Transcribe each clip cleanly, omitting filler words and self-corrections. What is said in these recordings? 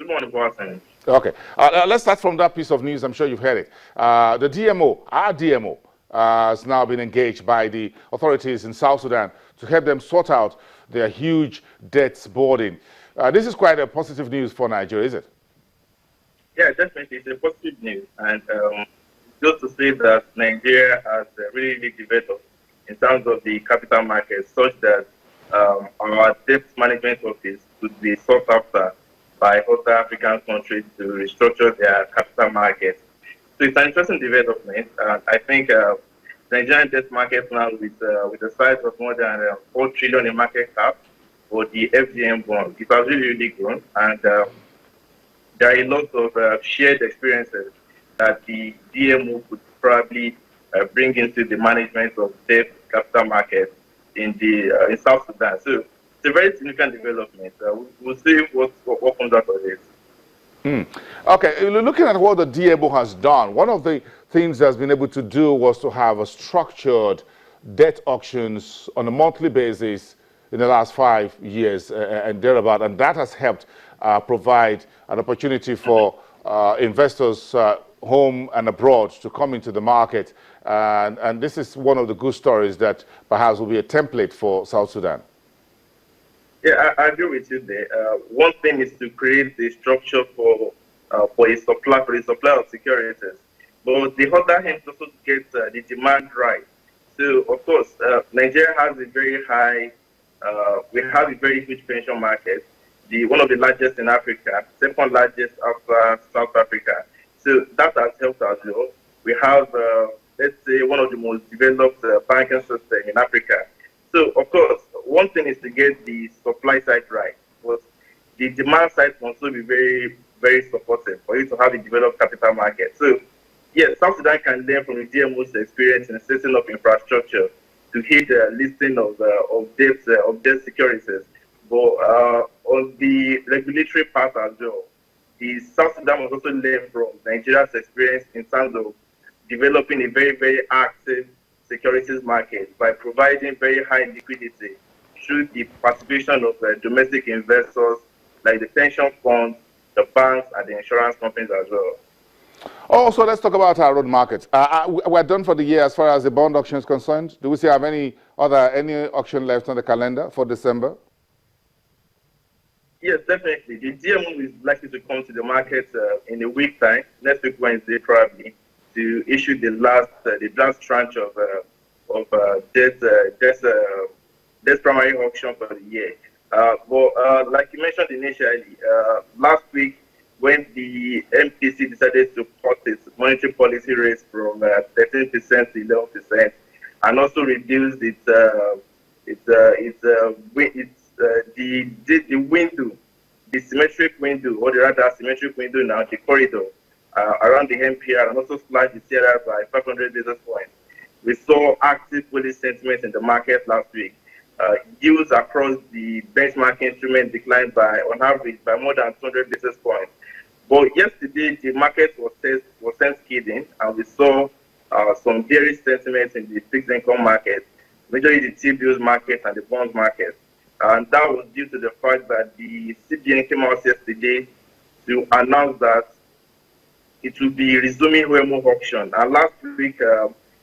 Good morning, Watson. Okay, let's start from that piece of news. I'm sure you've heard it. The DMO, our DMO, has now been engaged by the authorities in South Sudan to help them sort out their huge debts burden. This is quite a positive news for Nigeria, is it? Yeah, definitely. It's a positive news. And just to say that Nigeria has really developed in terms of the capital market such that our debt management office could be sought after by other African countries to restructure their capital markets. So it's an interesting development. I think Nigerian debt market now with a size of more than 4 trillion in market cap for the FGM bond, it has really grown. And there are a lot of shared experiences that the DMO could probably bring into the management of debt capital markets in South Sudan. So it's a very significant development. We'll see what comes out of this. Okay, looking at what the DMO has done, one of the things that's been able to do was to have a structured debt auctions on a monthly basis in the last 5 years and thereabout, and that has helped provide an opportunity for investors home and abroad to come into the market. And this is one of the good stories that perhaps will be a template for South Sudan. Yeah, I agree with you there. One thing is to create the structure for a supply of securities, but the other hand is also to get the demand right. So, of course, Nigeria has a very high, we have a very huge pension market, one of the largest in Africa, second largest after South Africa. So that has helped as well. We have, let's say, one of the most developed banking systems in Africa. So, of course, one thing is to get the supply side right, but the demand side can also be very, very supportive for you to have a developed capital market. So, yes, South Sudan can learn from the DMO's experience in setting up infrastructure to hit the listing of debt securities. But on the regulatory part as well, the South Sudan must also learn from Nigeria's experience in terms of developing a very, very active securities market by providing very high liquidity through the participation of domestic investors like the pension funds, the banks, and the insurance companies as well. Also, let's talk about our road markets. We're done for the year as far as the bond auction is concerned. Do we still have any auction left on the calendar for December? Yes, definitely. The DMO is likely to come to the market in a week's time, next week Wednesday probably, to issue the last tranche of debt primary auction for the year. But like you mentioned initially, last week when the MPC decided to cut its monetary policy rate from 13% to 11%, and also reduce the window, the symmetric window, or the rather symmetric window now, the corridor around the MPR, and also slashed the CRR by 500 basis points. We saw active bullish sentiment in the market last week. Yields across the benchmark instrument declined on average by more than 200 basis points. But yesterday, the market was sense skidding, and we saw some bearish sentiments in the fixed income market, majorly the T-bills market and the bonds market. And that was due to the fact that the CBN came out yesterday to announce that it will be resuming WEMO auction. And last week,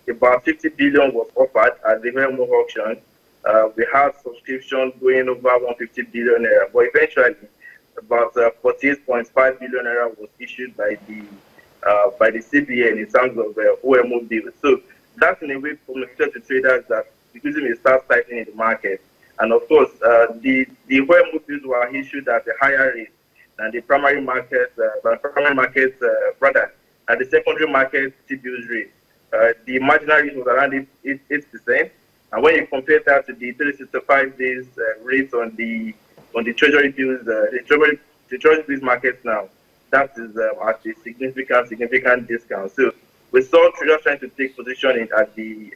about 50 billion was offered at the WEMO auction. We had subscription going over 150 billion naira, but eventually about 48.5 billion naira was issued by the CBN in terms of OMO bills. So that's in a way communicated to traders that liquidity may start tightening in the market. And of course, the OMO bills were issued at a higher rate than the primary market, rather at the secondary market T-bills rate. The marginal rate was around 8%. And when you compare that to the 365 days rate on the treasury bills, the treasury bills market now, that is at a significant discount. So we saw traders trying to take position at the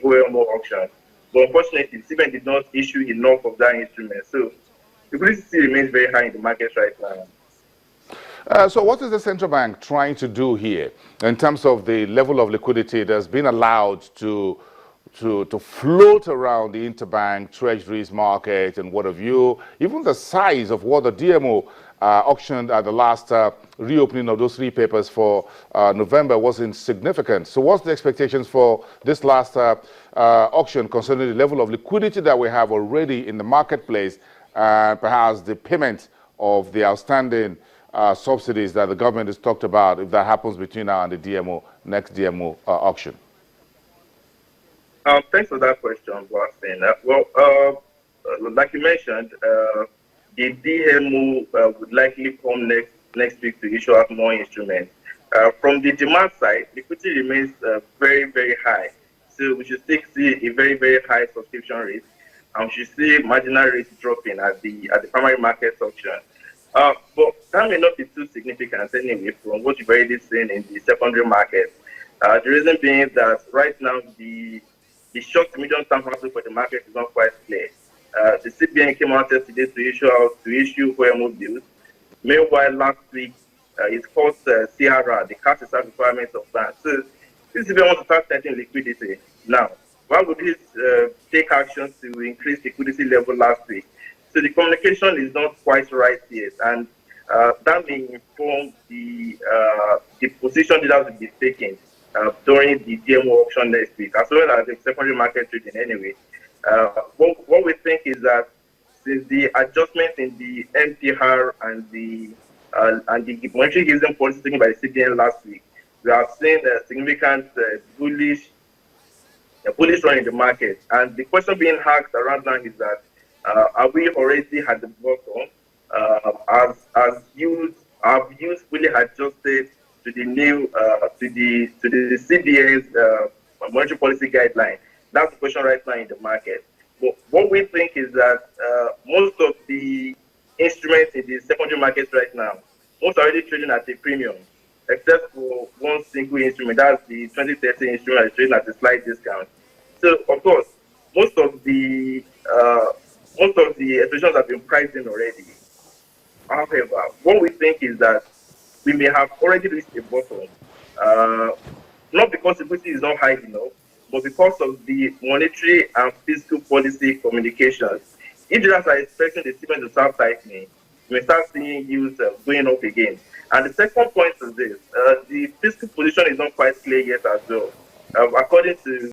OMO auction, but unfortunately, CBN did not issue enough of that instrument. So the liquidity still remains very high in the market right now. So what is the central bank trying to do here in terms of the level of liquidity that's been allowed to to float around the interbank treasuries market and what have you. Even the size of what the DMO auctioned at the last reopening of those 3 papers for November was insignificant. So what's the expectations for this last auction concerning the level of liquidity that we have already in the marketplace and perhaps the payment of the outstanding subsidies that the government has talked about, if that happens between now and the DMO, next DMO auction? Thanks for that question, Boston. Like you mentioned, the DMO would likely come next week to issue out more instruments. From the demand side, liquidity remains very, very high. So we should still see a very, very high subscription rate. And we should see marginal rates dropping at the primary market auction. But that may not be too significant anyway from what you've already seen in the secondary market. The reason being that right now the short to medium term outlook for the market is not quite clear. The CBN came out yesterday to issue OMO bills. Meanwhile, last week it caused CRR, the cash reserve requirements of banks. So this CBN wants to start setting liquidity now. Why would this take action to increase liquidity level last week? So the communication is not quite right yet, and that may inform the position leaders will be taking during the DMO auction next week, as well as the secondary market trading anyway. What we think is that since the adjustment in the MPR and the monetary easing policy taken by the CBN last week, we have seen a significant bullish run in the market. And the question being asked around now is that are we already at the bottom? Have yields fully adjusted to the new to the CBN's monetary policy guideline? That's the question right now in the market. But what we think is that most of the instruments in the secondary market right now, most are already trading at a premium, except for one single instrument. That's the 2030 instrument that's trading at a slight discount. So, of course, most of the exposures have been priced in already. However, what we think is that we may have already reached a bottom, not because liquidity is not high enough, but because of the monetary and fiscal policy communications. If dealers are expecting the CBN to start tightening, we may start seeing yields going up again. And the second point is this: the fiscal position is not quite clear yet as well. According to